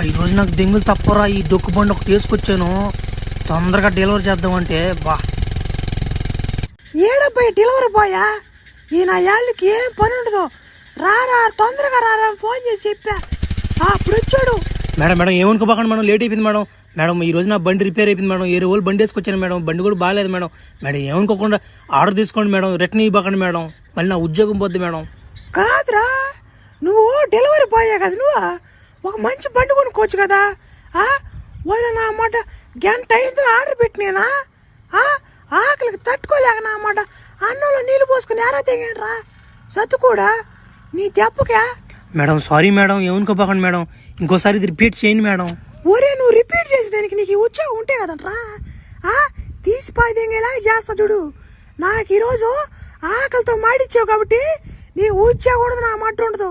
ఈరోజు నాకు దెంగులు తప్పరా. ఈ డొక్కు బండి ఒకటి వేసుకొచ్చాను, తొందరగా డెలివరీ చేద్దామంటే. ఏడబ్బాయి డెలివరీ బాయా? ఈ నా యాళ్ళకి ఏం పని ఉండదు. రారా తొందరగా రారా ఫోన్ చేసి చెప్పా. అప్పుడు వచ్చాడు. మేడం మేడం ఏమనుకోబాకండి మేడం, లేట్ అయిపోయింది మేడం. మేడం ఈ రోజు నా బండి రిపేర్ అయిపోయింది మేడం, 7 రోజులు బండి వేసుకొచ్చాను మేడం, బండి కూడా బాగాలేదు మేడం. మేడం ఏమనుకోకుండా ఆర్డర్ తీసుకోండి మేడం, రిటర్న్ ఇవ్వకండి మేడం, మళ్ళీ నా ఉద్యోగం పోద్ది మేడం. కాదురా, నువ్వు డెలివరీ బాయే కదా, నువ్వు ఒక మంచి బండి కొనుక్కోవచ్చు కదా. వాళ్ళు నా మాట గంట అయింది ఆర్డర్ పెట్టినేనా, ఆకలికి తట్టుకోలేక నా మాట అన్నంలో నీళ్ళు పోసుకుని ఎరా తెగానరా సత్తు కూడా నీ దెబ్బకే. మేడం సారీ మేడం, ఏమనుకోబాకండి మేడం, ఇంకోసారి ఇది రిపీట్ చేయండి మేడం. ఒరే నువ్వు రిపీట్ చేసేదానికి నీకు ఉత్సాహం ఉంటే కదంట్రా, తీసిపోయి దెంగేలాగా చేస్తా చూడు. నాకు ఈరోజు ఆకలితో మాడిచ్చావు కాబట్టి నీ ఉత్సాహం ఉండదు, నా మాట ఉండదు.